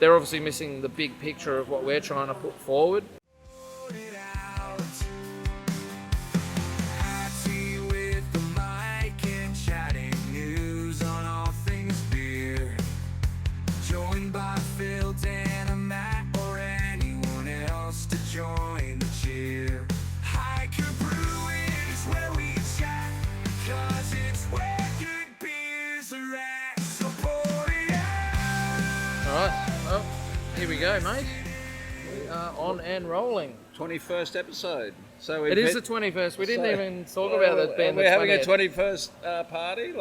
they're obviously missing the big picture of what we're trying to put forward. Adsy with the mic and chatting news on all things beer. Joined by Phil, Dan, and Matt, or anyone else to join the cheer. Hiker Brewing is where we chat, because it's where good beers are at. So pour it out. Alright, well, here we go, mate. We are on and rolling. 21st episode. So It is the 21st. We didn't even talk about that being the We're having a 20th. 21st party,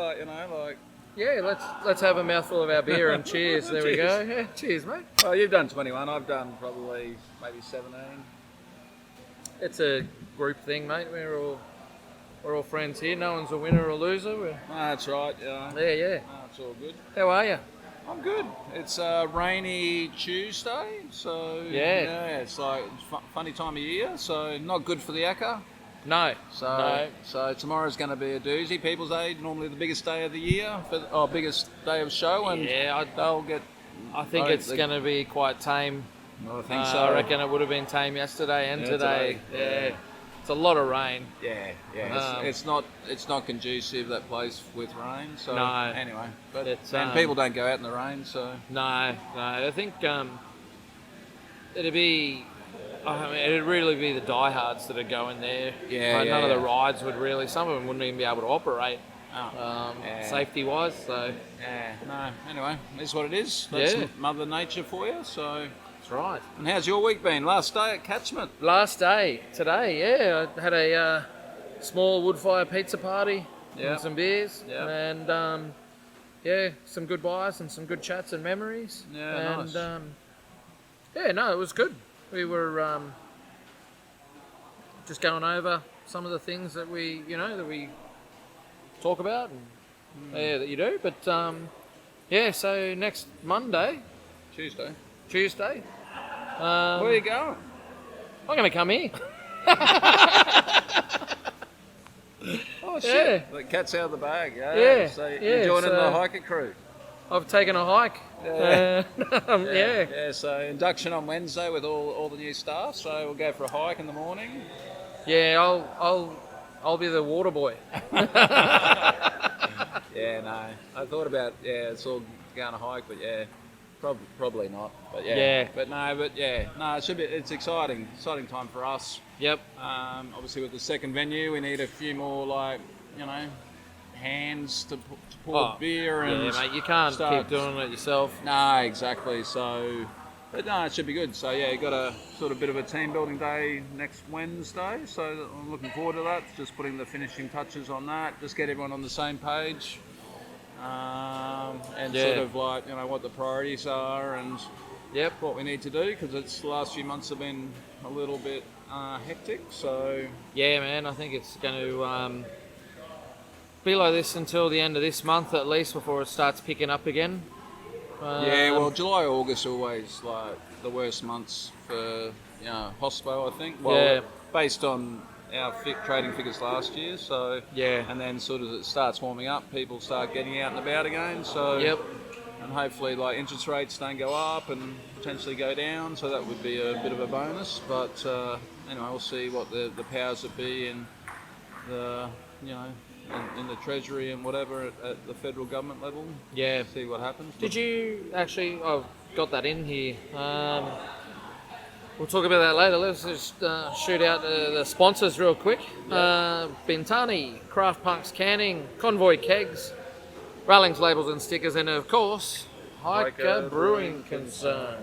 Yeah, let's have a mouthful of our beer and cheers. There we go. Yeah, cheers, mate. Well, you've done 21. I've done probably maybe 17. It's a group thing, mate. We're all friends here. No one's a winner or a loser. No, that's right. Yeah. Yeah. No, it's all good. How are you? I'm good. It's a rainy Tuesday, so Yeah. it's like funny time of year. So not good for the acca. No. So tomorrow's going to be a doozy. People's Day, normally the biggest day of the year, biggest day of show, and they'll get. I think it's going to be quite tame. I think so. I reckon it would have been tame yesterday and today. Yeah. It's a lot of rain. Yeah. It's not conducive, that place, with rain. So No. anyway, but It's, people don't go out in the rain, so No. I think it'd be. I mean, it'd really be the diehards that are going there. None of the rides would really. Some of them wouldn't even be able to operate. Safety-wise. So Anyway, it's what it is. That's Yeah. Mother Nature for you. So. that's right. And how's your week been? Last day at Catchment. Last day today. Yeah, I had a small wood fire pizza party Yeah. and some beers. Yeah. And some good buys and some good chats and memories. Yeah, and, nice. it was good. We were just going over some of the things that we talk about and that you do. But so next Monday, Tuesday. Tuesday, Where are you going? I'm going to come here. Oh, Yeah. shit. The cat's out of the bag. Yeah, So yeah, you're joining so- the hiker crew. I've taken a hike. Yeah. Yeah. So induction on Wednesday with all the new staff. So we'll go for a hike in the morning. Yeah, I'll be the water boy. Yeah, no. I thought about it's all going to hike, but probably not. But it should be. It's exciting time for us. Yep. Obviously with the second venue, we need a few more hands to pour beer and yeah, mate, you can't start- keep doing it yourself. No, exactly. So, but no, it should be good. So you got a sort of bit of a team building day next Wednesday. So I'm looking forward to that. Just putting the finishing touches on that. Just get everyone on the same page, and sort of what the priorities are and what we need to do, because the last few months have been a little bit hectic. So Yeah, man, I think it's going to be like this until the end of this month at least, before it starts picking up again. July, August are always like the worst months for hospo, I think. Based on our trading figures last year. So and then sort of as it starts warming up, people start getting out and about again. So and hopefully interest rates don't go up and potentially go down. So that would be a bit of a bonus. But anyway, we'll see what the powers that be in the in the Treasury and whatever at the federal government level. Yeah. See what happens. Did you actually? I've got that in here. We'll talk about that later. Let's just shoot out the sponsors real quick. Bintani, Craft Punks Canning, Convoy Kegs, Railings Labels and Stickers, and of course, Hiker Brewing Concern.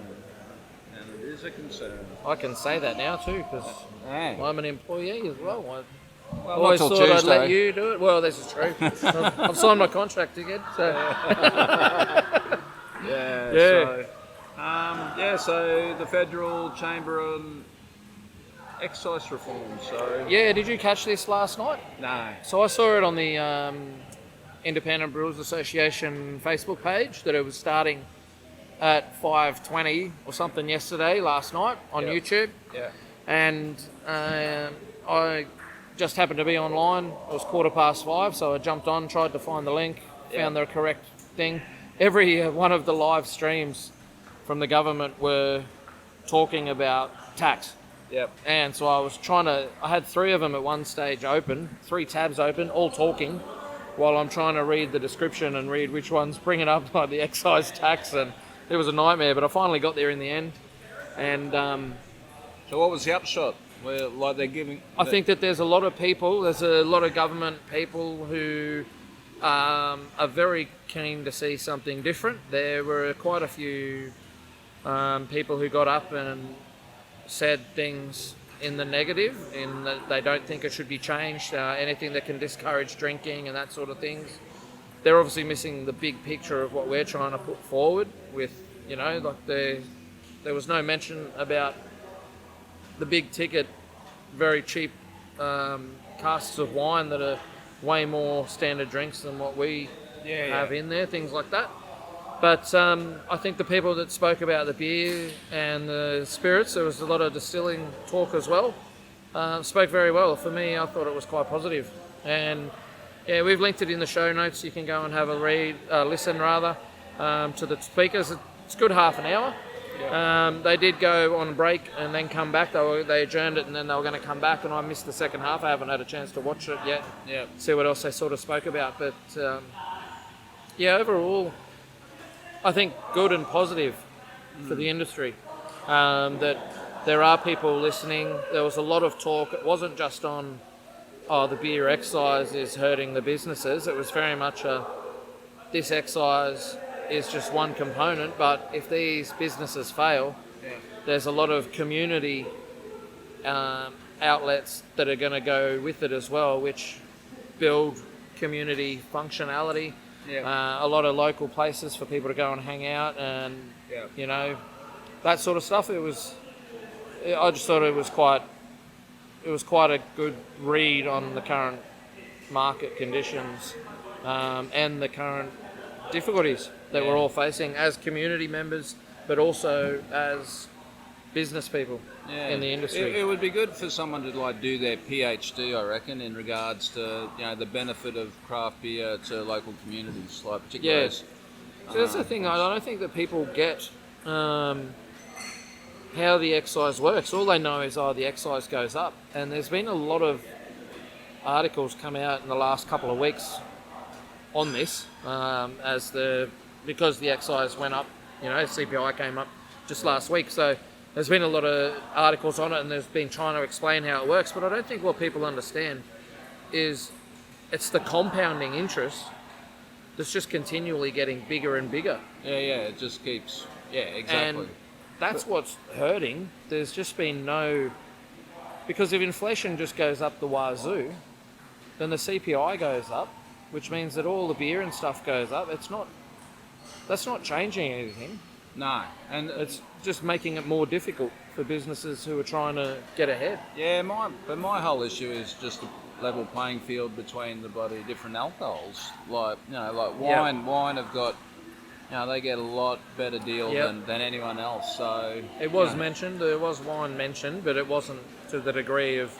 And it is a concern. I can say that now too, because I'm an employee as well. I always not till thought I'd Tuesday. let you do it. Well, this is true. I've signed my contract again. So. So the Federal Chamber on Excise reform. So Yeah, did you catch this last night? no. So I saw it on the Independent Brewers Association Facebook page that it was starting at 5:20 or something last night on YouTube. Yeah. And I just happened to be online. It was 5:15, so I jumped on, tried to find the link, found the correct thing. Every one of the live streams from the government were talking about tax. Yep. And so I had 3 of them at one stage open, 3 tabs open, all talking, while I'm trying to read the description and read which one's bringing up like the excise tax, and it was a nightmare, but I finally got there in the end. And so what was the upshot? Where, like, they're giving... I think that there's a lot of government people who are very keen to see something different. There were quite a few people who got up and said things in the negative, in that they don't think it should be changed, anything that can discourage drinking and that sort of things. They're obviously missing the big picture of what we're trying to put forward with, like there was no mention about the big ticket, very cheap casks of wine that are way more standard drinks than what we have in there, things like that. But I think the people that spoke about the beer and the spirits, there was a lot of distilling talk as well, spoke very well. For me, I thought it was quite positive. And yeah, we've linked it in the show notes. You can go and have a listen to the speakers. It's a good half an hour. Yeah. They did go on break and then come back. They adjourned it and then they were going to come back, and I missed the second half. I haven't had a chance to watch it yet. Yeah. See what else they sort of spoke about. But overall, I think good and positive for the industry. That there are people listening. There was a lot of talk. It wasn't just on, the beer excise is hurting the businesses. It was very much this excise is just one component, but if these businesses fail, there's a lot of community outlets that are going to go with it as well, which build community functionality. A lot of local places for people to go and hang out, and that sort of stuff. I just thought it was quite a good read on the current market conditions and the current difficulties that we're all facing as community members, but also as business people in the industry. It would be good for someone to do their PhD, I reckon, in regards to the benefit of craft beer to local communities, particularly. So that's the thing. I don't think that people get how the excise works. All they know is the excise goes up, and there's been a lot of articles come out in the last couple of weeks on this, because the excise went up, CPI came up just last week, so there's been a lot of articles on it, and there's been trying to explain how it works, but I don't think what people understand is it's the compounding interest that's just continually getting bigger and bigger. It just keeps, exactly. And that's what's hurting. There's just been because if inflation just goes up the wazoo, then the CPI goes up, which means that all the beer and stuff goes up. That's not changing anything. No, and it's just making it more difficult for businesses who are trying to get ahead. Yeah, my whole issue is just a level playing field between the bloody different alcohols. Like wine have got, they get a lot better deal than anyone else. So it was mentioned. There was wine mentioned, but it wasn't to the degree of.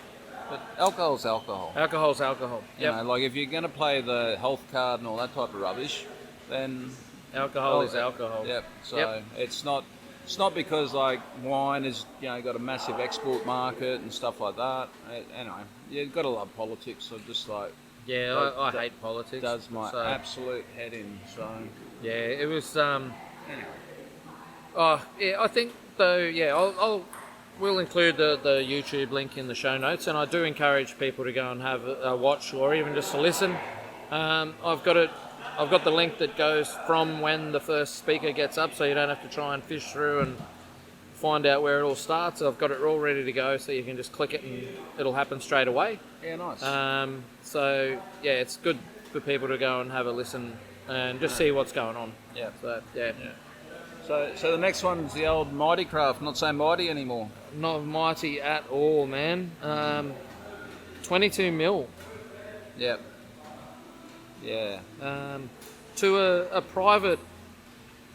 But alcohol's alcohol. Alcohol's alcohol. If you're going to play the health card and all that type of rubbish, then alcohol is alcohol. Yep. So it's not because wine has got a massive export market and stuff like that. You've got to love politics. So just I hate politics. Does my absolute head in. So it was. I think though. We'll include the YouTube link in the show notes, and I do encourage people to go and have a watch or even just to listen. I've got the link that goes from when the first speaker gets up, so you don't have to try and fish through and find out where it all starts. I've got it all ready to go, so you can just click it and it'll happen straight away. Yeah, nice. It's good for people to go and have a listen and just see what's going on. Yeah. So the next one's the old Mighty Craft, not so mighty anymore. Not mighty at all, man. 22 mil. Yep. Yeah. To a private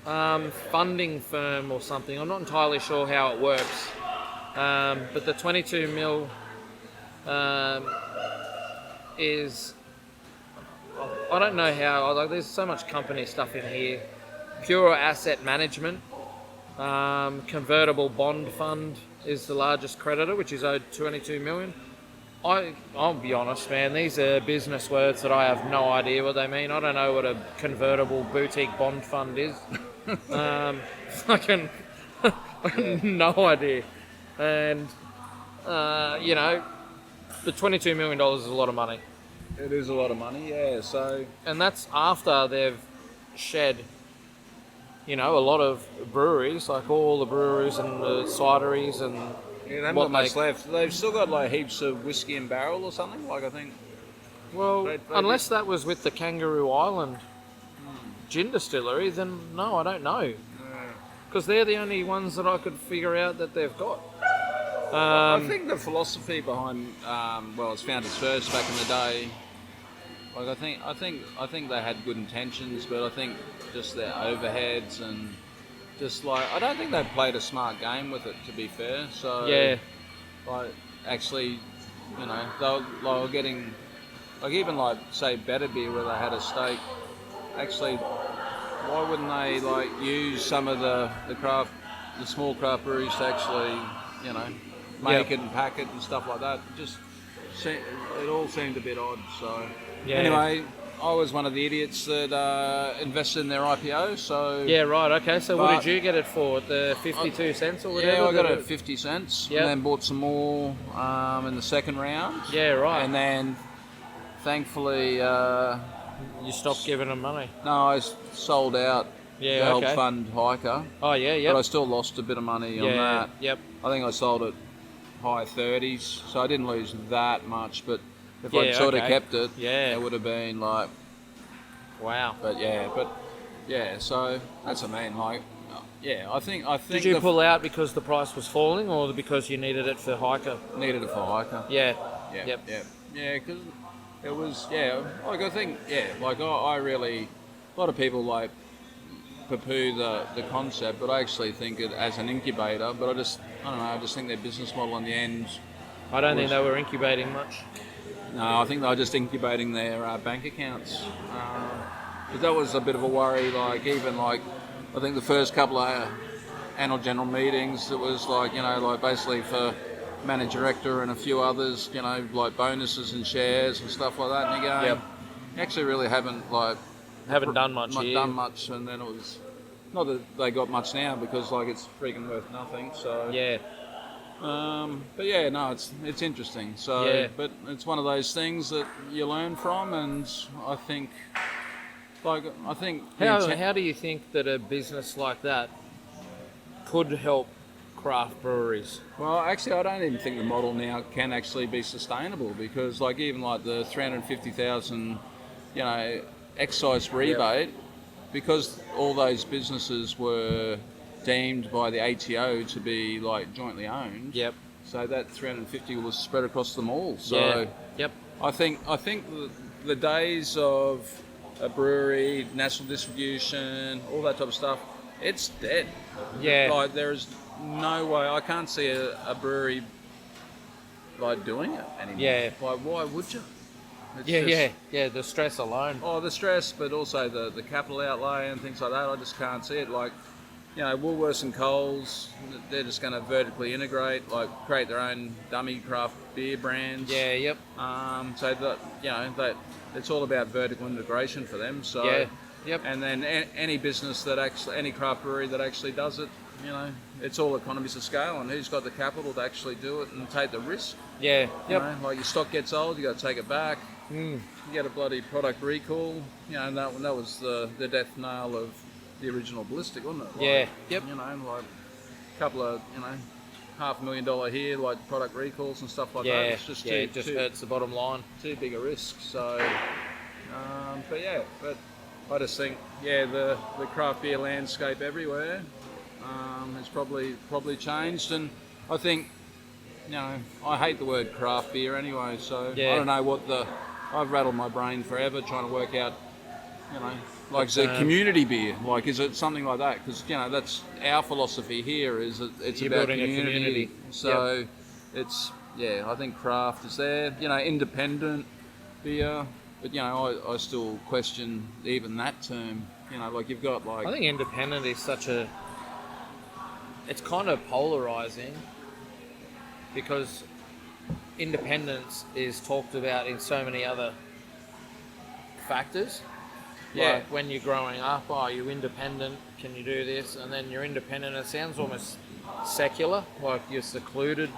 funding firm or something. I'm not entirely sure how it works. But the 22 mil is... I don't know how. There's so much company stuff in here. Pure asset management. Convertible bond fund is the largest creditor, which is owed 22 million. I'll be honest, man. These are business words that I have no idea what they mean. I don't know what a convertible boutique bond fund is. Fucking no idea. And the $22 million is a lot of money. It is a lot of money, yeah. So, and that's after they've shed, a lot of breweries, like all the breweries and the cideries and. Yeah, they haven't got much left. They've still got like heaps of whiskey and barrel or something. Like I think. Well, unless that was with the Kangaroo Island gin distillery, then no, I don't know. Because they're the only ones that I could figure out that they've got. I think the philosophy behind, its founders first back in the day. Like I think they had good intentions, but I think just their overheads and. Just like I don't think they played a smart game with it, to be fair. So yeah, like actually, they were getting like even like say Better Beer where they had a stake. Actually, why wouldn't they like use some of the small craft breweries to actually make it and pack it and stuff like that? It all seemed a bit odd. So anyway. I was one of the idiots that invested in their IPO, so... Yeah, right, okay. So what did you get it for? The 52 cents or whatever? Yeah, I got it at 50 cents, and then bought some more in the second round. Yeah, right. And then, thankfully... you stopped giving them money? No, I sold out to help fund Hiker. Oh, yeah, yeah. But I still lost a bit of money on that. Yep. I think I sold it high 30s, so I didn't lose that much, but... If I'd sort of kept it, it would have been like... Wow. But so that's what I mean. Like, I think... Did you pull out because the price was falling or because you needed it for Hiker? Needed it for Hiker. Yeah. Yeah, because it was... Yeah, like I think... Yeah, like I really... A lot of people like poo-poo the concept, but I actually think it as an incubator, but I don't know, I just think their business model in the end... I don't think they were incubating much. No, I think they were just incubating their bank accounts. But that was a bit of a worry. Like even like, I think the first couple of annual general meetings, it was like like basically for manager director and a few others, like bonuses and shares and stuff like that. And you go, you actually really haven't done much. Done much, and then it was not that they got much now because like it's freaking worth nothing. So yeah. But yeah, no, it's interesting. So, but it's one of those things that you learn from, and I think. How do you think that a business like that could help craft breweries? Well, actually, I don't even think the model now can actually be sustainable because, like, even like the 350,000, excise rebate, because all those businesses were deemed by the ATO to be like jointly owned. Yep. So that 350 was spread across them all. So I think the days of a brewery, national distribution, all that type of stuff, it's dead. Yeah. Like there is no way. I can't see a brewery like doing it anymore. Yeah. Like why would you? It's the stress alone. Oh, the stress, but also the capital outlay and things like that. I just can't see it. Like. Woolworths and Coles, they're just going to vertically integrate, like create their own dummy craft beer brands. Yeah, yep. So that it's all about vertical integration for them. So And then any business that any craft brewery that actually does it, it's all economies of scale, and who's got the capital to actually do it and take the risk. Yeah, like your stock gets old, you got to take it back. You get a bloody product recall. And that was the death knell of the original ballistic, wasn't it? Like, like a couple of, $500,000 here, like product recalls and stuff like that. It's just it just hurts the bottom line. Too big a risk. So, but I just think, the craft beer landscape everywhere has probably changed, and I think, I hate the word craft beer anyway. So I don't know I've rattled my brain forever trying to work out, like is it community beer? Like is it something like that? Because that's our philosophy here. Is it's You're about building community. A community. So it's I think craft is there. Independent beer, but I still question even that term. Like you've got like. I think independent is such a it's kind of polarizing because independence is talked about in so many other factors. Yeah. Like when you're growing up, oh, you're independent, can you do this? And then you're independent, it sounds almost secular, like you're secluded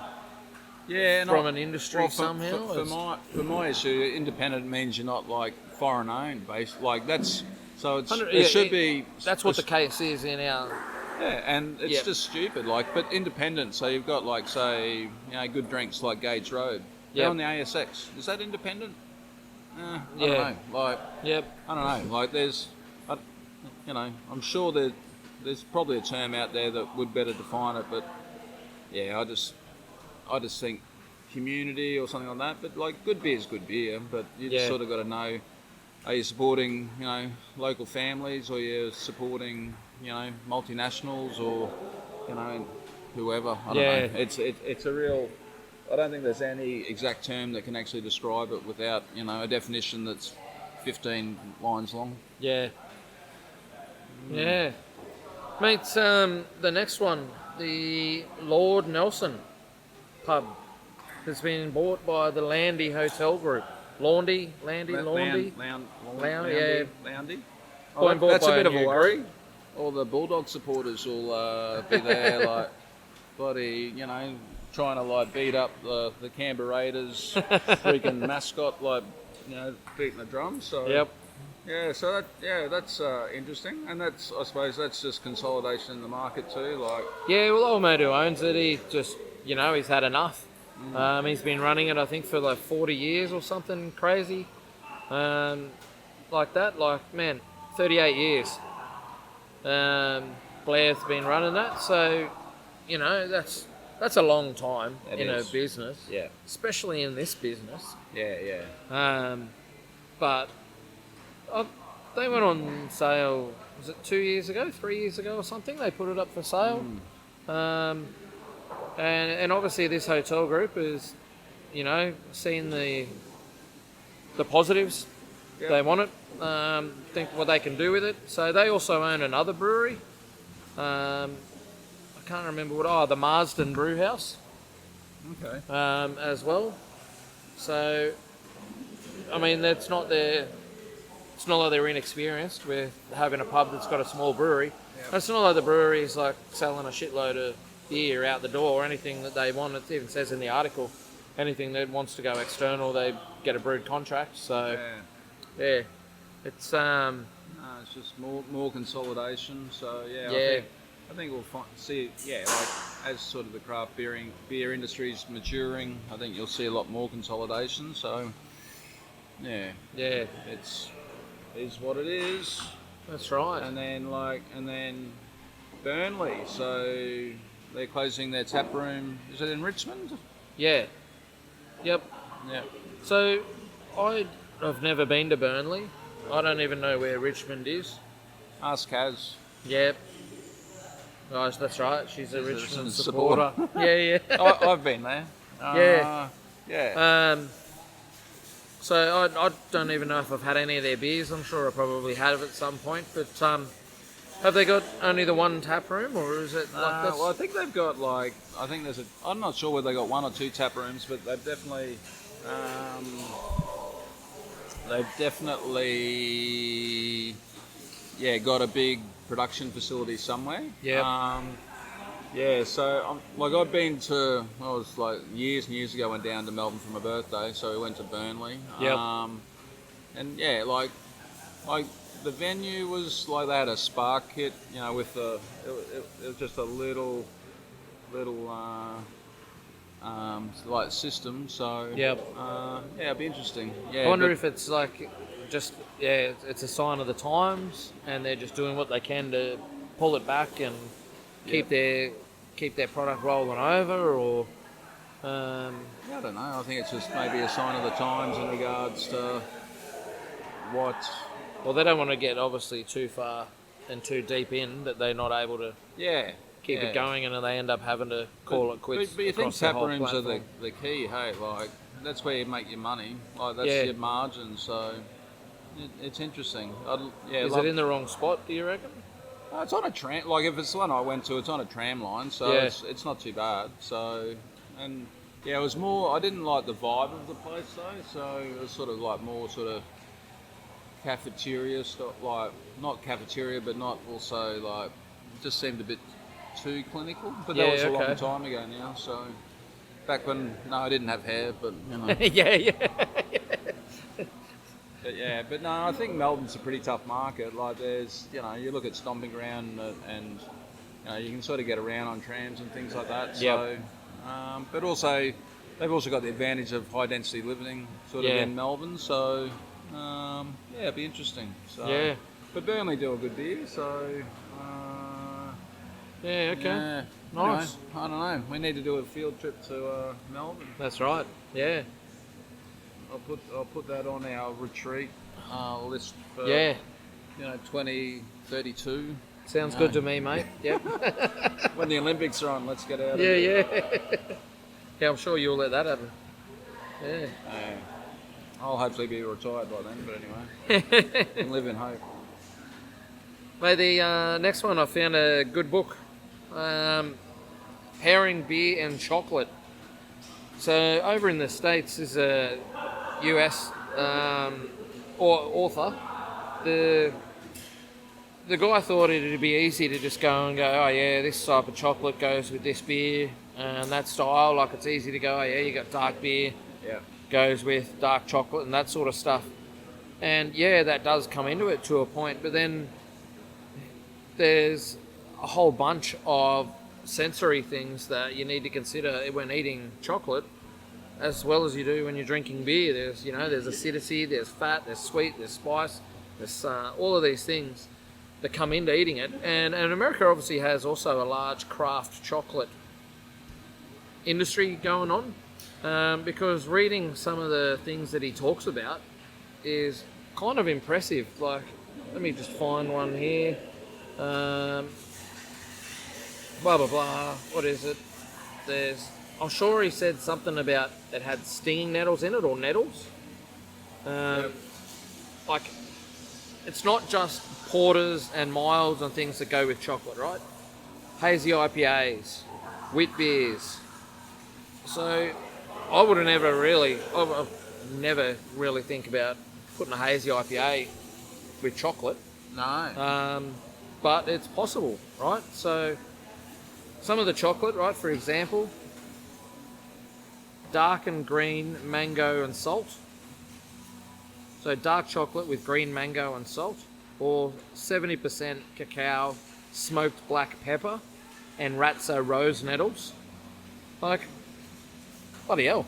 from an industry somehow. For my issue, independent means you're not like foreign owned, based like that's so it's it should be. That's what the case is in our. Yeah, and it's just stupid. Like, but independent. So you've got like say good drinks like Gage Road. They're on the ASX. Is that independent? I don't know. Like, I don't know. Like, I'm sure there's probably a term out there that would better define it. But yeah, I just think community or something like that. But like, good beer is good beer. But you just sort of got to know: are you supporting local families, or you're supporting multinationals, or whoever? I don't know. It's a real. I don't think there's any exact term that can actually describe it without, a definition that's 15 lines long. Yeah. Yeah. Mate, the next one, the Lord Nelson pub has been bought by the Landy Hotel Group. Landy? Loundy. Oh, that's a bit of a worry. All the Bulldog supporters will be there, like, bloody, trying to like beat up the Canberra Raiders freaking mascot, like beating the drum. So so that's interesting, and that's I suppose that's just consolidation in the market too. Like well, old mate who owns it, he just he's had enough. He's been running it I think for like 40 years or something crazy, like that. Like man, 38 years. Blair's been running that, so that's a long time in a business. Yeah. Especially in this business. Yeah. But they went on sale, was it 2 years ago, 3 years ago or something? They put it up for sale. And obviously this hotel group is, seeing the positives. Yep. They want it, think what they can do with it. So they also own another brewery. I can't remember the Marsden Brew House. Okay. As well. So, I mean, it's not like they're inexperienced with having a pub that's got a small brewery. Yep. It's not like the brewery's like selling a shitload of beer out the door or anything that they want. It even says in the article, anything that wants to go external, they get a brewed contract. So, it's it's just more consolidation. So I think we'll see. Yeah, like as sort of the craft beer industry is maturing, I think you'll see a lot more consolidation. So it's what it is. That's right. And then Burnley. So they're closing their tap room. Is it in Richmond? Yeah. Yep. Yeah. So I've never been to Burnley. I don't even know where Richmond is. Ask Kaz. Yep. Guys, that's right. She's a Richmond supporter. Yeah. I've been there. Yeah. So I don't even know if I've had any of their beers. I'm sure I probably have at some point. But have they got only the one tap room, or is it like this? Well, I think they've got I'm not sure whether they got one or two tap rooms, but they've definitely got a big production facility somewhere. Yeah. So I've been to, I was like years and years ago, went down to Melbourne for my birthday, so we went to Burnley. Yep. And like the venue was like they had a spark kit, with it was just a little like system. So it'd be interesting. Yeah. I wonder if it's like just it's a sign of the times, and they're just doing what they can to pull it back and keep their product rolling over, or I don't know. I think it's just maybe a sign of the times in regards to what. Well, they don't want to get obviously too far and too deep in that they're not able to keep it going, and then they end up having to call it quits. But you think tap rooms are the key, hey? Like that's where you make your money. Like that's your margin. So it's interesting. Is it in the wrong spot? Do you reckon? It's on a tram. Like if it's the one I went to, it's on a tram line, so Yeah. it's not too bad. So, and yeah, it was more. I didn't like the vibe of the place though, so it was sort of like more sort of cafeteria stuff. Like not cafeteria, but not also like. It just seemed a bit too clinical. But that Yeah, was a long okay. time ago now. So back when I didn't have hair, but you know. yeah. But yeah, but no, I think Melbourne's a pretty tough market. Like there's, you look at Stomping Ground and you can sort of get around on trams and things like that. So, but also they've also got the advantage of high density living sort of in Melbourne. So, it'd be interesting. So, Yeah. But Burnley do a good beer, so. Yeah, okay. Yeah, Nice. I don't know. We need to do a field trip to Melbourne. That's right. Yeah. I'll put that on our retreat list for 2032. Sounds good to me, mate. Yep. When the Olympics are on, let's get out of yeah, here. yeah. Yeah, I'm sure you'll let that happen. Yeah. I'll hopefully be retired by then, but anyway. And live in hope. Mate, the next one I found a good book. Pairing Beer and Chocolate. So over in the States is a US author. The guy thought it'd be easy to just go and go, oh yeah, this type of chocolate goes with this beer and that style. Like it's easy to go, oh yeah, you got dark beer, goes with dark chocolate and that sort of stuff. And yeah, that does come into it to a point, but then there's a whole bunch of sensory things that you need to consider when eating chocolate, as well as you do when you're drinking beer. There's acidity, there's fat, there's sweet, there's spice, there's all of these things that come into eating it. And America obviously has also a large craft chocolate industry going on, because reading some of the things that he talks about is kind of impressive. Like, let me just find one here. Blah blah blah. What is it? I'm sure he said something about it had stinging nettles in it, or nettles. Like, it's not just porters and milds and things that go with chocolate, right? Hazy IPAs, wheat beers. So I've never really think about putting a hazy IPA with chocolate. No. But it's possible, right? So some of the chocolate, right, for example, dark and green mango and salt. So dark chocolate with green mango and salt, or 70% cacao, smoked black pepper, and Ratso rose nettles. Like, bloody hell.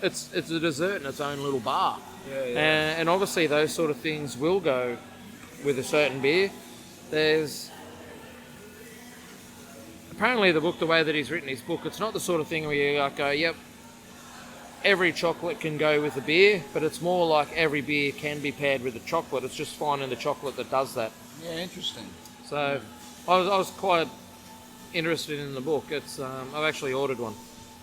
It's a dessert in its own little bar. Yeah. And obviously those sort of things will go with a certain beer. Apparently the way that he's written his book, it's not the sort of thing where you like go, yep, every chocolate can go with a beer, but it's more like every beer can be paired with a chocolate. It's just finding the chocolate that does that. Yeah, interesting. So I was quite interested in the book. It's I've actually ordered one.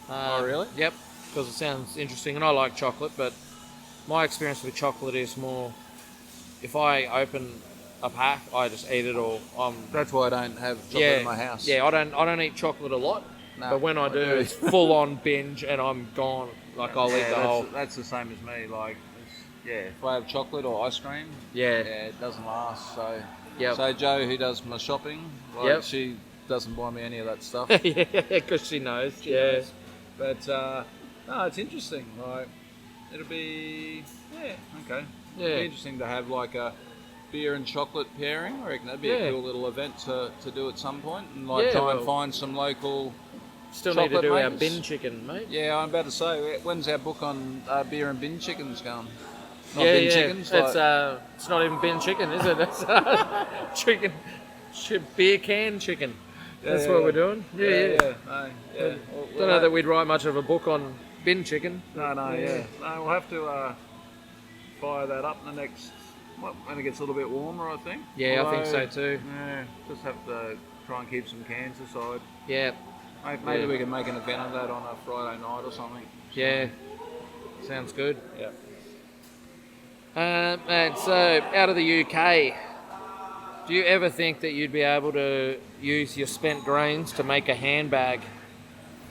Oh, really? Yep, because it sounds interesting, and I like chocolate, but my experience with chocolate is more, if I open a pack, I just eat it, or That's why I don't have chocolate in my house. Yeah, I don't eat chocolate a lot, No, but when I do, do. it's full on binge, and I'm gone. Like I'll eat the whole. That's the same as me. Like, if I have chocolate or ice cream, it doesn't last. So, So Jo, who does my shopping, she doesn't buy me any of that stuff. Yeah, because she knows. She knows. But no, it's interesting. Like, it'll be okay. Yeah, It'll be interesting to have like a beer and chocolate pairing. I reckon that'd be a cool little event to do at some point, and try and find some local. Still need to do makers. our bin chicken, mate. Yeah, I'm about to say, when's our book on beer and bin chickens going? Not Yeah, bin chickens. It's not even bin chicken, is it? It's chicken, beer can chicken. That's what we're doing. Yeah. Don't know that we'd write much of a book on bin chicken. No, we'll have to fire that up in the next, when it gets a little bit warmer, I think. Yeah, I think so too. Yeah, just have to try and keep some cans aside. Yeah. Maybe we can make an event of that on a Friday night or something. Yeah. Sounds good. Yeah. And so, out of the UK, Do you ever think that you'd be able to use your spent grains to make a handbag?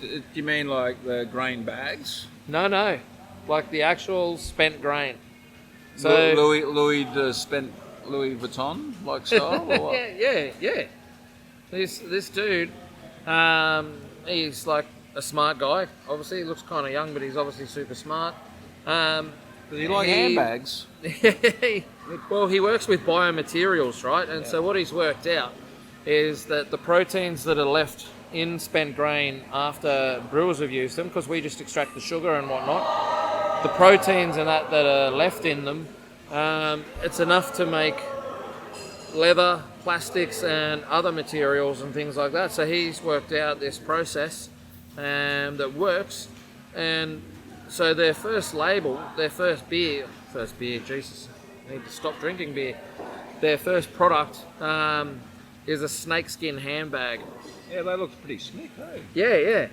Do you mean like the grain bags? No. Like the actual spent grain. So Louis Vuitton like style or what? yeah. This dude, he's like a smart guy. Obviously, he looks kind of young, but he's obviously super smart. Does he like handbags? Well, he works with biomaterials, right? And so what he's worked out is that the proteins that are left in spent grain after brewers have used them, because we just extract the sugar and whatnot, the proteins and that are left in them, it's enough to make leather, plastics and other materials and things like that. So he's worked out this process that works, and so their first label, their first beer, Jesus, I need to stop drinking beer. Their first product is a snakeskin handbag. Yeah, they look pretty slick, eh?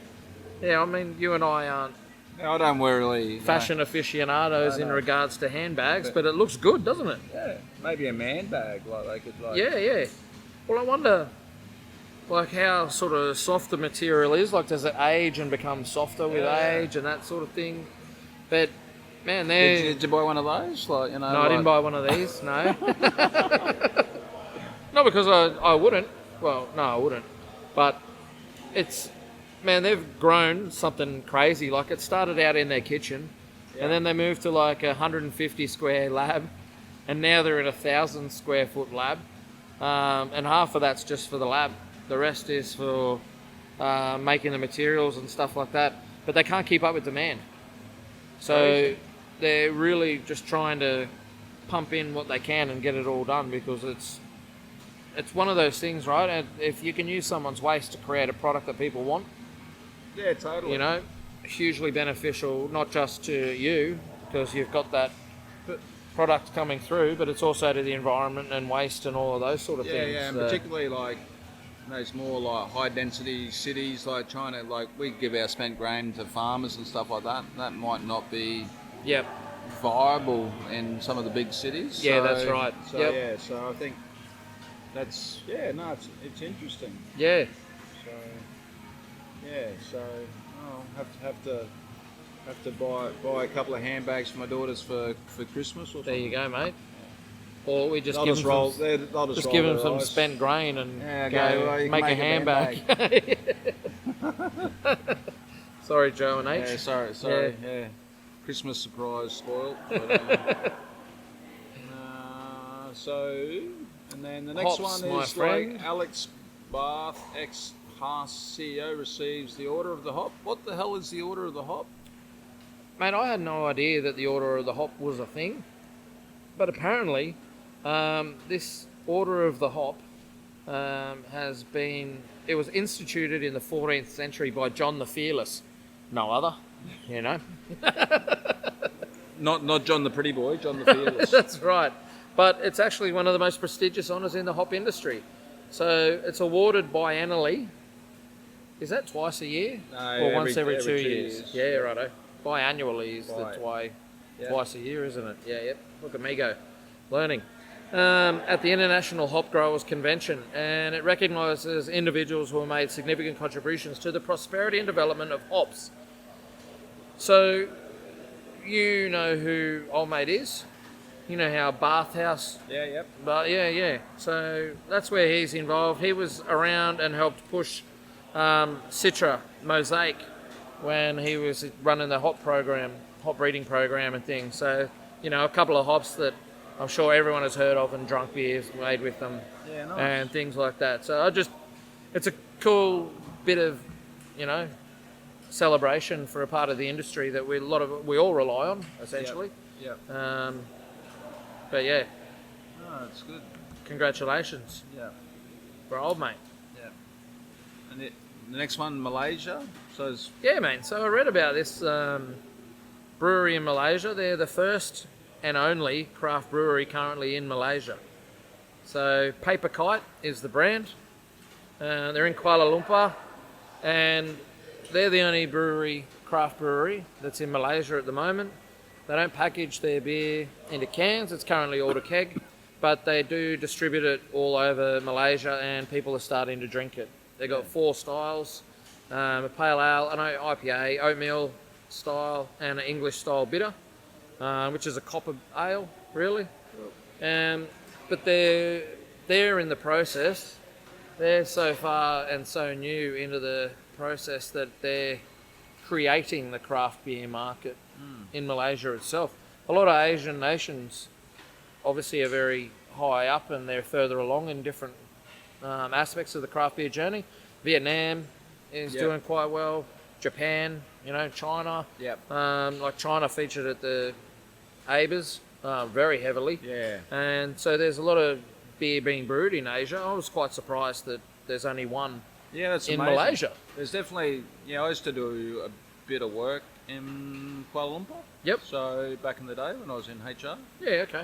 Yeah, I mean, you and I aren't I don't really fashion aficionados in regards to handbags, but it looks good, doesn't it? Yeah, maybe a man bag, like they could like. Yeah. Well, I wonder, like, how sort of soft the material is. Like, does it age and become softer with age and that sort of thing? But man, Did you buy one of those? Like, you know. No, I didn't buy one of these. No. Not because I wouldn't. Well, no, I wouldn't. But it's, man, they've grown something crazy. Like, it started out in their kitchen, and then they moved to like a 150 square lab, and now they're in a 1,000 square foot lab, and half of that's just for the lab. The rest is for making the materials and stuff like that. But they can't keep up with demand, so they're really just trying to pump in what they can and get it all done, because it's one of those things, right? And if you can use someone's waste to create a product that people want, yeah, totally. You know, hugely beneficial, not just to you, because you've got that product coming through, but it's also to the environment and waste and all of those sort of things. Yeah, and particularly like those more like high density cities, like trying to, like, we give our spent grain to farmers and stuff like that. That might not be viable in some of the big cities. Yeah, that's right. So so I think that's it's interesting. Yeah. So I'll have to buy a couple of handbags for my daughters for Christmas or something. There you go, mate. Or we just They'll give them some spent grain and you make a handbag. Sorry, Joe and H. Yeah, sorry. Yeah. Christmas surprise spoiled. But, and then the next Hops, one my is friend. like Alex Barth, ex-past CEO, receives the Order of the Hop. What the hell is the Order of the Hop? Mate, I had no idea that the Order of the Hop was a thing. But apparently, this Order of the Hop it was instituted in the 14th century by John the Fearless. No other, you know. Not John the Pretty Boy, John the Fearless. That's right. But it's actually one of the most prestigious honours in the hop industry. So it's awarded biannually. Is that twice a year? No, or once every 2 years? years. Yeah, righto. Biannually is twice a year, isn't it? Yeah, yep. Look at me go. Learning. At the International Hop Growers Convention, and it recognises individuals who have made significant contributions to the prosperity and development of hops. So, you know who old mate is? You know how Bathhouse... Yeah, yep. But yeah. So that's where he's involved. He was around and helped push Citra Mosaic when he was running the hop breeding program and things. So, you know, a couple of hops that I'm sure everyone has heard of and drunk beers made with them. Yeah, nice. And things like that. So it's a cool bit of, you know, celebration for a part of the industry that we all rely on, essentially. Yeah. But yeah. Oh, that's good. Congratulations. Yeah. For old mate. Yeah. And the next one, Malaysia. Yeah, mate. So I read about this brewery in Malaysia. They're the first and only craft brewery currently in Malaysia. So Paper Kite is the brand. They're in Kuala Lumpur, and they're the only craft brewery that's in Malaysia at the moment. They don't package their beer into cans. It's currently all to keg. but they do distribute it all over Malaysia, and people are starting to drink it. They've got 4 styles, a pale ale, an IPA, oatmeal style, and an English style bitter, which is a copper ale, really. But they're in the process. They're so far and so new into the process that they're creating the craft beer market in Malaysia itself. A lot of Asian nations obviously are very high up, and they're further along in different aspects of the craft beer journey. Vietnam is doing quite well. Japan, China. Like China featured at the ABAs very heavily. Yeah. And so there's a lot of beer being brewed in Asia. I was quite surprised that there's only one that's in amazing. Malaysia. There's definitely, I used to do a bit of work in Kuala Lumpur. Yep. So back in the day when I was in HR. Yeah, okay.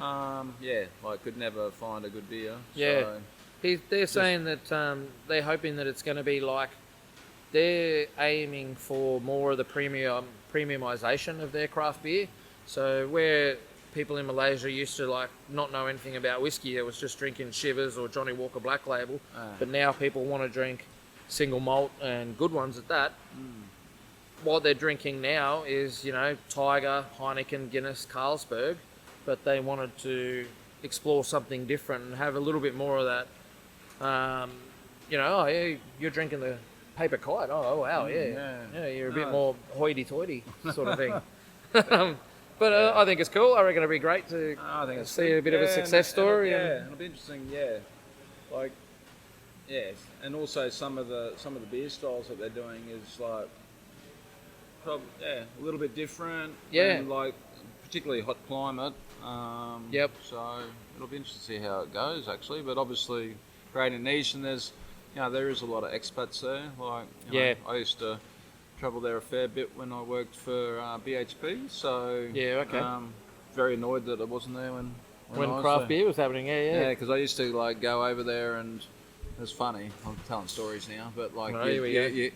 Could never find a good beer. Yeah. So they're saying that they're hoping that it's going to be like, they're aiming for more of the premiumization of their craft beer. So where people in Malaysia used to like not know anything about whiskey, it was just drinking Shivers or Johnny Walker Black Label. But now people want to drink single malt and good ones at that. What they're drinking now is, Tiger, Heineken, Guinness, Carlsberg, but they wanted to explore something different and have a little bit more of that. You're drinking the paper kite. Oh wow, yeah. You're a bit more hoity-toity sort of thing. But I think it's cool. I reckon it'd be great to see a bit of a success story. It'll be interesting. And also some of the beer styles that they're doing is like, a little bit different. And like particularly hot climate. So it'll be interesting to see how it goes actually. But obviously, creating a niche, and there is a lot of expats there. Like, I used to travel there a fair bit when I worked for BHP. So very annoyed that I wasn't there when craft beer was happening. Yeah, because I used to like go over there, and it's funny. I'm telling stories now, but like you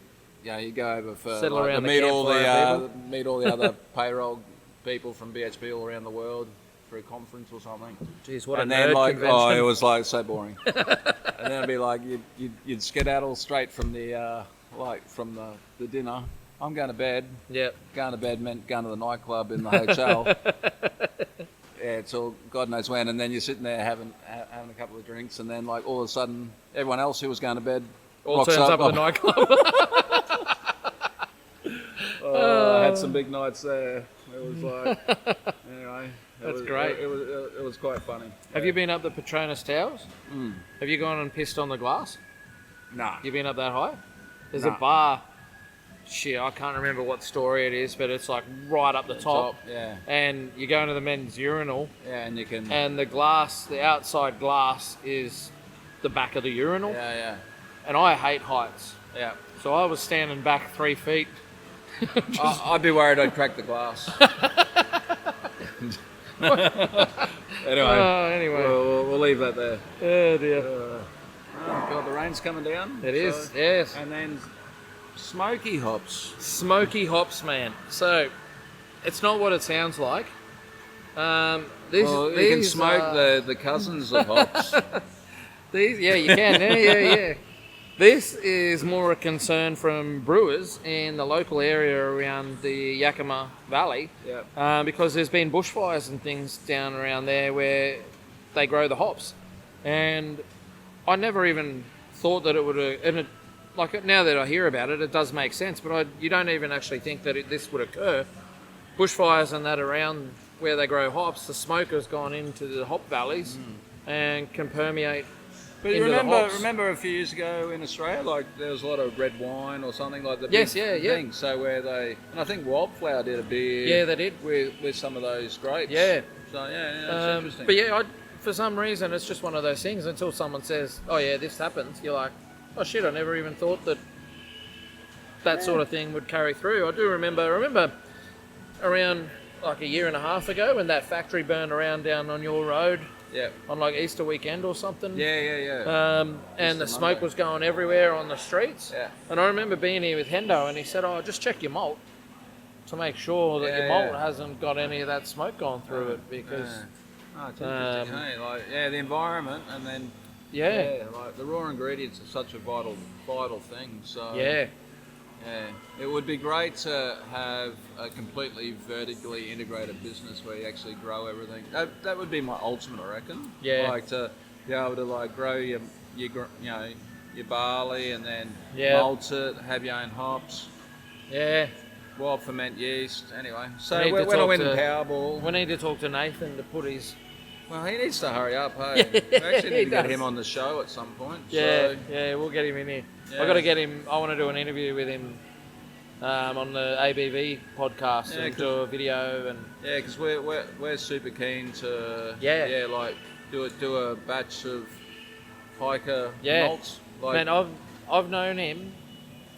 go over for to meet all the other payroll people from BHP all around the world for a conference or something. Jeez, what and a then nerd convention. it was like so boring. And then it'd be like you'd skedaddle straight from the the dinner. I'm going to bed. Yeah. Going to bed meant going to the nightclub in the hotel. It's all God knows when, and then you're sitting there having a couple of drinks, and then like all of a sudden, everyone else who was going to bed all turns up at the nightclub. I had some big nights there. It was like, anyway. That's great. It was quite funny. Have you been up the Petronas Towers? Have you gone and pissed on the glass? Nah. You been up that high? There's a bar. Shit, I can't remember what story it is, but it's like right up the top. Yeah. And you go into the men's urinal. Yeah, and you can. And the outside glass is the back of the urinal. Yeah. And I hate heights. Yeah. So I was standing back 3 feet. I'd be worried I'd crack the glass. Anyway, we'll leave that there. Oh dear. God, the rain's coming down. It is, yes. And then smoky hops. Smoky hops, man. So it's not what it sounds like. You can smoke the cousins of hops. You can. Yeah. This is more a concern from brewers in the local area around the Yakima Valley, because there's been bushfires and things down around there where they grow the hops, and I never even thought that it would. Now that I hear about it, it does make sense, but you don't even actually think that this would occur. Bushfires and that around where they grow hops, the smoke has gone into the hop valleys and can permeate. But you remember a few years ago in Australia, like there was a lot of red wine or something like the big thing. So and I think Wildflower did a beer. Yeah, they did with some of those grapes. Yeah. So it's interesting. But for some reason, it's just one of those things. Until someone says, "Oh yeah, this happens," you're like, "Oh shit, I never even thought that sort of thing would carry through." I do remember around like a year and a half ago when that factory burned around down on your road. Yeah. On like Easter weekend or something. Yeah. And the smoke was going everywhere on the streets. Yeah. And I remember being here with Hendo, and he said, "Oh, just check your malt to make sure that your malt hasn't got any of that smoke going through it, because Oh, it's interesting, hey? Like, yeah, the environment, and then like the raw ingredients are such a vital thing. So yeah, it would be great to have a completely vertically integrated business where you actually grow everything. That would be my ultimate, I reckon. Yeah, like to be able to like grow your your barley and then malt it, have your own hops. Yeah. Wild ferment yeast. Anyway, so when I win Powerball, we need to talk to Nathan to put his. Well, he needs to hurry up. Hey, we actually need to get him on the show at some point. Yeah, so. yeah, we'll get him in here. Yeah. I got to get him. I want to do an interview with him on the ABV podcast and do a video and. Yeah, because we're super keen to like do a batch of hiker malts. Like, man, I've known him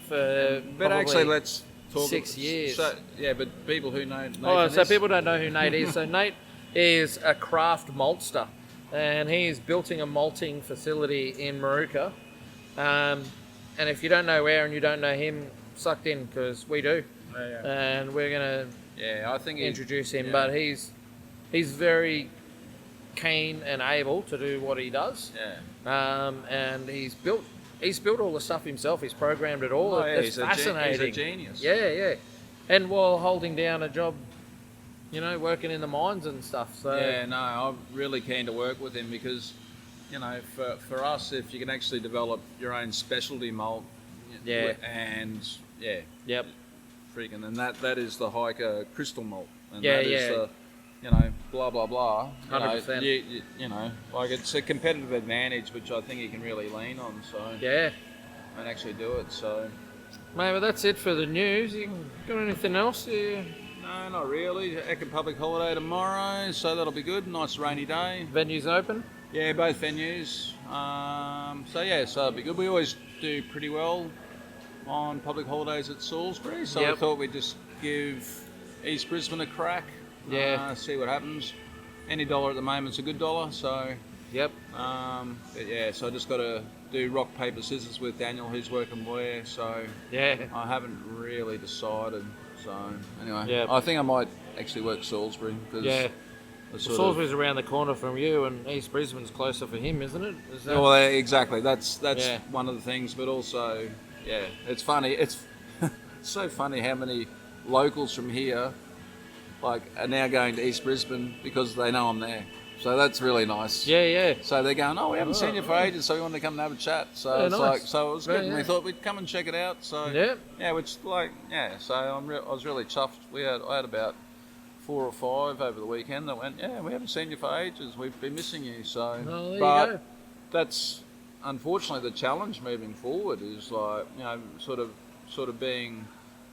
for. But actually, let's talk 6 years. So, yeah, but people who know. So people don't know who Nate is. So Nate is a craft maltster, and he's building a malting facility in Maruka. And if you don't know where and you don't know him, sucked in because we do. And we're gonna I think introduce him. But he's very keen and able to do what he does. And he's built all the stuff himself. He's programmed it all. It's fascinating. He's a genius. Yeah. And while holding down a job, working in the mines and stuff. So I'm really keen to work with him because, for us, if you can actually develop your own specialty malt, and freaking, and that is the hiker crystal malt, and that is the, blah blah blah. 100%. Like it's a competitive advantage, which I think you can really lean on. So and actually do it. So, mate, but that's it for the news. You got anything else? Yeah. No, not really. Ekin public holiday tomorrow, so that'll be good. Nice rainy day. Venues open? Yeah, both venues. So it'll be good. We always do pretty well on public holidays at Salisbury, so I thought we'd just give East Brisbane a crack. See what happens. Any dollar at the moment's a good dollar, so. Yep. So I just got to do rock, paper, scissors with Daniel, who's working where, so. I haven't really decided. So anyway, I think I might actually work Salisbury because Salisbury's around the corner from you, and East Brisbane's closer for him, isn't it? Well, exactly. That's one of the things, but also, it's funny. It's so funny how many locals from here, are now going to East Brisbane because they know I'm there. So that's really nice. Yeah. So they're going, we haven't seen you for ages, so we wanted to come and have a chat. So it's so it was good, and we thought we'd come and check it out. So So I was really chuffed. I had about 4 or 5 over the weekend that went, we haven't seen you for ages. We've been missing you. So, there you go. That's unfortunately the challenge moving forward is sort of being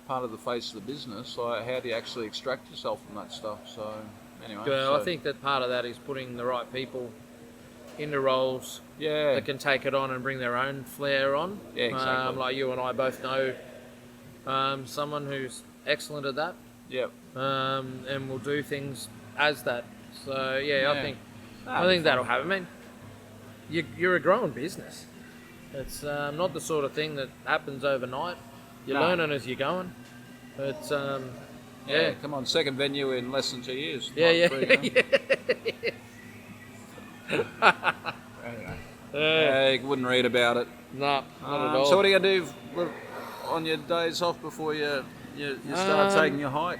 part of the face of the business. Like, how do you actually extract yourself from that stuff? So. Anyway, I think that part of that is putting the right people into roles that can take it on and bring their own flair on. Yeah, exactly. Like you and I both know someone who's excellent at that. Yep. And will do things as that. So I think that'll happen. I mean, you're a growing business. It's not the sort of thing that happens overnight. You're learning as you're going. But come on, second venue in less than 2 years. Yeah. You wouldn't read about it. No, not at all. So what are you going to do on your days off before you start taking your hike?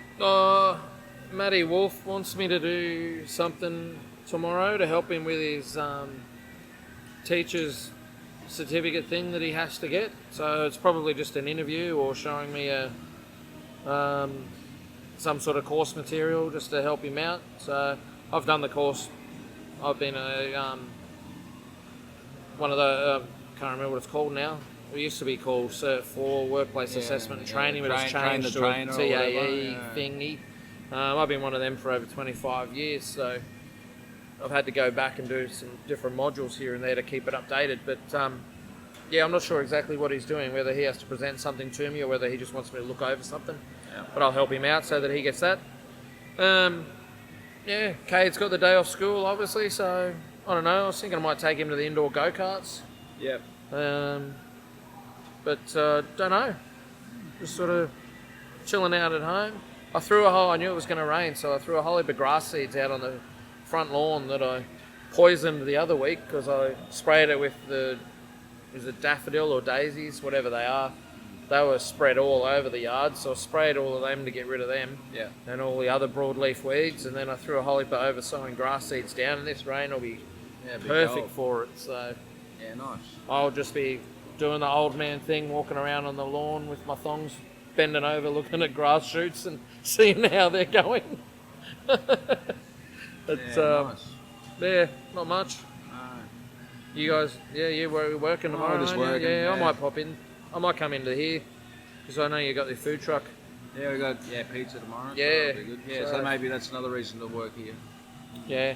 Matty Wolf wants me to do something tomorrow to help him with his teacher's certificate thing that he has to get. So it's probably just an interview or showing me some sort of course material just to help him out. So I've done the course. I've been one of the can't remember what it's called now. It used to be called Cert 4 Workplace Assessment and Training, but it's changed to a TAE thingy. I've been one of them for over 25 years, so I've had to go back and do some different modules here and there to keep it updated. But I'm not sure exactly what he's doing, whether he has to present something to me or whether he just wants me to look over something. But I'll help him out so that he gets that. Cade's got the day off school, obviously, so I don't know. I was thinking I might take him to the indoor go-karts. Yep. But don't know. Just sort of chilling out at home. I knew it was going to rain, so I threw a whole heap of grass seeds out on the front lawn that I poisoned the other week because I sprayed it with is it daffodil or daisies, whatever they are. They were spread all over the yard, so I sprayed all of them to get rid of them. Yeah. And all the other broadleaf weeds, and then I threw a whole heap over sowing grass seeds down, and this rain will be perfect for it. So yeah, nice. I'll just be doing the old man thing, walking around on the lawn with my thongs bending over, looking at grass shoots and seeing how they're going. It's, nice. Yeah, not much. No. You guys, you're working tomorrow, just aren't you? working, Yeah, I yeah. might pop in. I might come into here because I know you got the food truck. Yeah, we got pizza tomorrow. Yeah. So that'll be good. Yeah, So- so maybe that's another reason to work here. Yeah,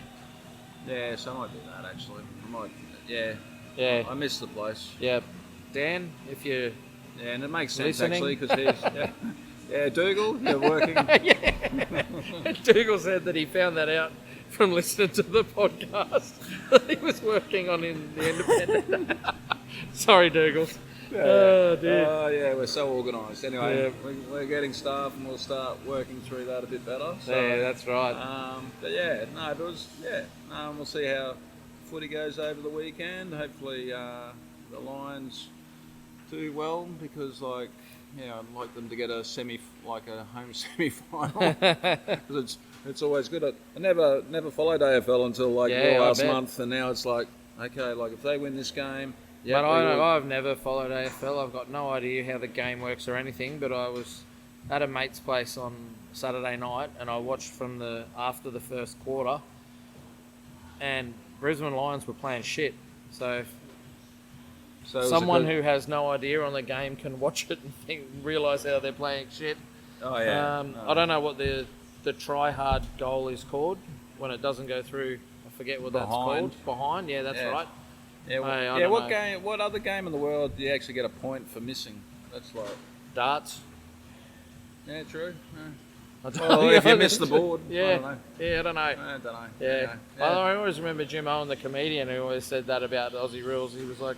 Yeah, so I might do that actually. I might. Yeah. yeah, I miss the place. yeah. Dan, if you Yeah, and it makes sense Listening? actually because he's Dougal, you're working. Dougal said that he found that out from listening to the podcast that he was working on in the Independent. Sorry, Dougal. Oh dear. Oh yeah, we're so organised. Anyway, Yeah. we're getting staff and we'll start working through that a bit better. So, Yeah, that's right. but yeah, no, it was we'll see how footy goes over the weekend. Hopefully the Lions do well because I'd like them to get a home semi-final because it's always good. I never followed AFL until last month, and now it's like okay, like if they win this game. But I've never followed AFL. I've got no idea how the game works or anything. But I was at a mate's place on Saturday night, and I watched from after the first quarter, and Brisbane Lions were playing shit. So someone who has no idea on the game can watch it and realise how they're playing shit. Oh yeah. I don't know what the try hard goal is called when it doesn't go through. I forget what that's called. Behind, yeah, that's right. Yeah, I don't know. What other game in the world do you actually get a point for missing? That's like Darts. yeah, true. I don't Well, know. if you miss the board, I Yeah, don't know. yeah, I don't know. I don't know. Yeah. Yeah. I always remember Jim Owen, the comedian, who always said that about Aussie rules. He was like,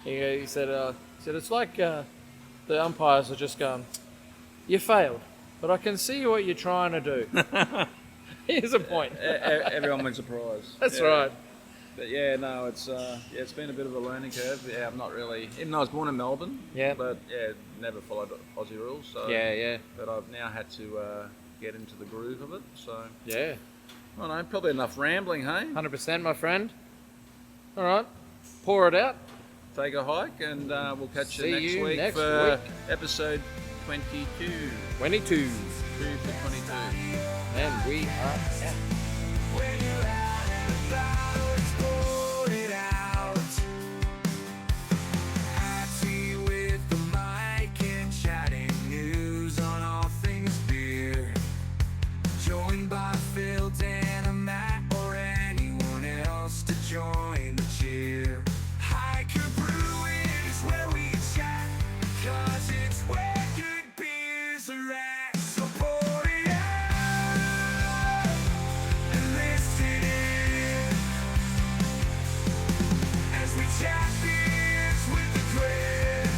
he said it's like the umpires are just going, you failed, but I can see what you're trying to do. Here's a point. Everyone wins a prize. That's Yeah. right. But yeah, no, it's been a bit of a learning curve. Yeah, I'm not really. Even though I was born in Melbourne. Yeah. But never followed Aussie rules. So Yeah. But I've now had to get into the groove of it. So Yeah. I don't know. Probably enough rambling, hey? 100%, my friend. All right. Pour it out. Take a hike, and we'll catch See you next you week next for week. episode 22. 22. 2 for 22. And we are out. When you're out and about, explode it out. Adsy with the mic and chatting news on all things beer. Joined by Phil, Dan, and Matt, or anyone else to join the cheer. Hiker Brewing is where we chat, 'cause it's where good beers are at. So pour it out and listen in as we chat beers with the grin.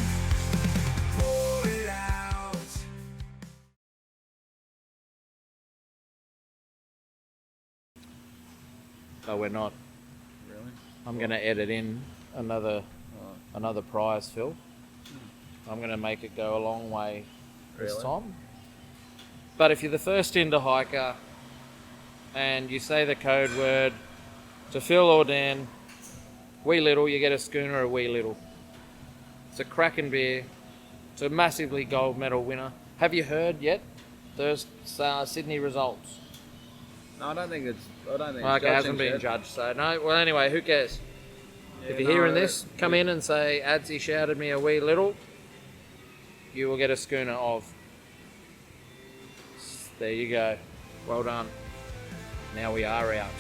Pour it out. No, we're not. Really? I'm going to edit in another prize, Phil. I'm going to make it go a long way this Really? time. But if you're the first Tinder hiker and you say the code word to Phil or Dan, Wee Little, you get a schooner of Wee Little. It's a cracking beer. It's a massively gold medal winner. Have you heard yet the Sydney results? No, I don't think it's. Okay, it hasn't been judged, so no. Well, anyway, who cares? If you're hearing this, come in and say, Adsy shouted me a wee little. You will get a schooner of. There you go. Well done. Now we are out.